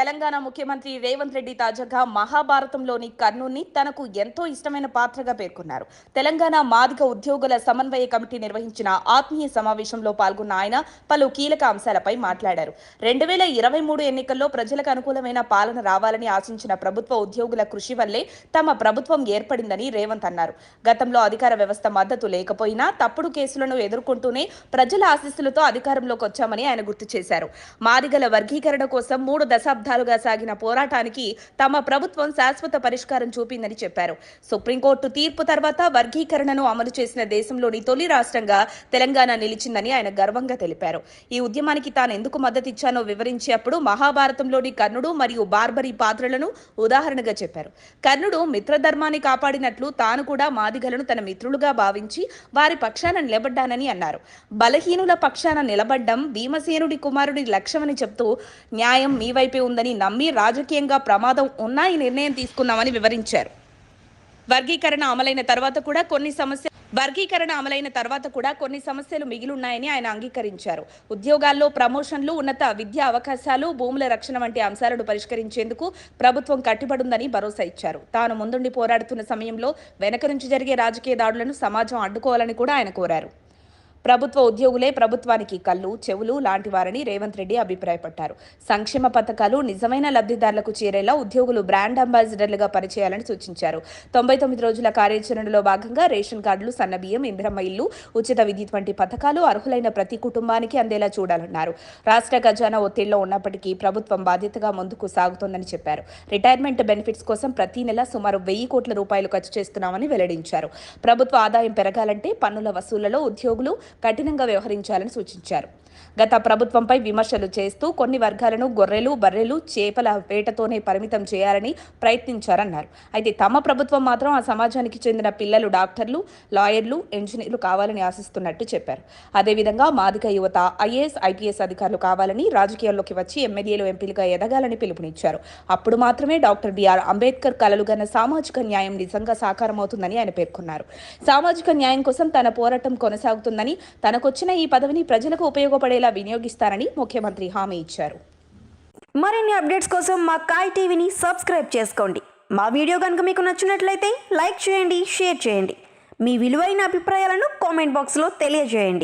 తెలంగాణ ముఖ్యమంత్రి రేవంత్ రెడ్డి తాజాగా మహాభారతంలోని కర్నూల్ని తనకు ఎంతో ఇష్టమైన పాత్రగా పేర్కొన్నారు. తెలంగాణ మాదిగ ఉద్యోగుల సమన్వయ కమిటీ నిర్వహించిన ఆత్మీయ సమావేశంలో పాల్గొన్న ఆయన పలు కీలక అంశాలపై మాట్లాడారు. 2023 ఎన్నికల్లో ప్రజలకు అనుకూలమైన పాలన రావాలని ఆశించిన ప్రభుత్వ ఉద్యోగుల కృషి వల్లే తమ ప్రభుత్వం ఏర్పడిందని రేవంత్ అన్నారు. గతంలో అధికార వ్యవస్థ మద్దతు లేకపోయినా తప్పుడు కేసులను ఎదుర్కొంటూనే ప్రజల ఆశీస్సులతో అధికారంలోకి వచ్చామని ఆయన గుర్తు చేశారు. మాదిగల వర్గీకరణ కోసం 3 దశాబ్దాలుగా సాగిన పోరాటానికి తమ ప్రభుత్వం శాశ్వత పరిష్కారం చూపిందని చెప్పారు. సుప్రీంకోర్టు తీర్పు తర్వాత వర్గీకరణను అమలు చేసిన దేశంలోని తొలి రాష్ట్రంగా తెలంగాణ నిలిచిందని ఆయన గర్వంగా తెలిపారు. ఈ ఉద్యమానికి తాను ఎందుకు మద్దతిచ్చానో వివరించేప్పుడు మహాభారతంలోని కర్ణుడు మరియు బార్బరీ పాత్రలను ఉదాహరణగా చెప్పారు. కర్ణుడు మిత్రధర్మాన్ని కాపాడినట్లు తాను కూడా మాదిగలను తన మిత్రులుగా భావించి వారి పక్షాన నిలబడ్డానని అన్నారు. బలహీనుల పక్షాన నిలబడ్డం భీమసేనుడి కుమారుడి లక్ష్యమని చెప్తూ న్యాయం మీ వైపే ఉందని నమ్మి రాజకీయంగా ప్రమాదం ఉన్నా ఈ నిర్ణయం తీసుకున్నామని వివరించారు. వర్గీకరణ అమలైన తర్వాత కూడా కొన్ని సమస్యలు మిగిలిన్నాయని ఆయన అంగీకరించారు. ఉద్యోగాల్లో ప్రమోషన్లు, ఉన్నత విద్యా అవకాశాలు, భూముల రక్షణ వంటి అంశాలను పరిష్కరించేందుకు ప్రభుత్వం కట్టుబడుందని భరోసా ఇచ్చారు. తాను ముందుండి పోరాడుతున్న సమయంలో వెనక నుంచి జరిగే రాజకీయ దాడులను సమాజం అడ్డుకోవాలని కూడా ఆయన కోరారు. ప్రభుత్వ ఉద్యోగులే ప్రభుత్వానికి కళ్ళు, చెవులు లాంటి వారని రేవంత్ రెడ్డి అభిప్రాయపడ్డారు. సంక్షేమ పథకాలు నిజమైన లబ్ధిదారులకు చేరేలా ఉద్యోగులు బ్రాండ్ అంబాసిడర్లుగా పనిచేయాలని సూచించారు. 99 రోజుల కార్యాచరణలో భాగంగా రేషన్ కార్డులు, సన్నబియ్యం, ఇందిరమ్మ ఇల్లు, ఉచిత విద్యుత్ వంటి పథకాలు అర్హులైన ప్రతి కుటుంబానికి అందేలా చూడాలన్నారు. రాష్ట్ర ఖజానా ఒత్తిడిలో ఉన్నప్పటికీ ప్రభుత్వం బాధ్యతగా ముందుకు సాగుతోందని చెప్పారు. రిటైర్మెంట్ బెనిఫిట్స్ కోసం ప్రతి నెల సుమారు 1000 కోట్ల రూపాయలు ఖర్చు చేస్తున్నామని వెల్లడించారు. ప్రభుత్వ ఆదాయం పెరగాలంటే పన్నుల వసూళ్లలో ఉద్యోగులు కఠినంగా వ్యవహరించాలని సూచించారు. గత ప్రభుత్వంపై విమర్శలు చేస్తూ కొన్ని వర్గాలను గొర్రెలు, బర్రెలు, చేపల వేటతోనే పరిమితం చేయాలని ప్రయత్నించారన్నారు. అయితే తమ ప్రభుత్వం మాత్రం ఆ సమాజానికి చెందిన పిల్లలు డాక్టర్లు, లాయర్లు, ఇంజనీర్లు కావాలని ఆశిస్తున్నట్టు చెప్పారు. అదేవిధంగా మాదిగ యువత ఐఏఎస్, ఐపీఎస్ అధికారులు కావాలని, రాజకీయాల్లోకి వచ్చి ఎమ్మెల్యేలు, ఎంపీలుగా ఎదగాలని పిలుపునిచ్చారు. అప్పుడు మాత్రమే డాక్టర్ బిఆర్ అంబేద్కర్ కలలుగన్న సామాజిక న్యాయం నిజంగా సాకారమవుతుందని ఆయన పేర్కొన్నారు. సామాజిక న్యాయం కోసం తన పోరాటం కొనసాగుతుందని, తనకొచ్చిన ఈ పదవిని ప్రజలకు ఉపయోగపడేలా వినియోగిస్తారని ముఖ్యమంత్రి హామీ ఇచ్చారు. మరిన్ని అప్డేట్స్ కోసం మా కాయ్ టీవీని సబ్స్క్రైబ్ చేసుకోండి. మా వీడియో కనుక మీకు నచ్చినట్లయితే లైక్ చేయండి, షేర్ చేయండి. మీ విలువైన అభిప్రాయాలను కామెంట్ బాక్స్లో తెలియజేయండి.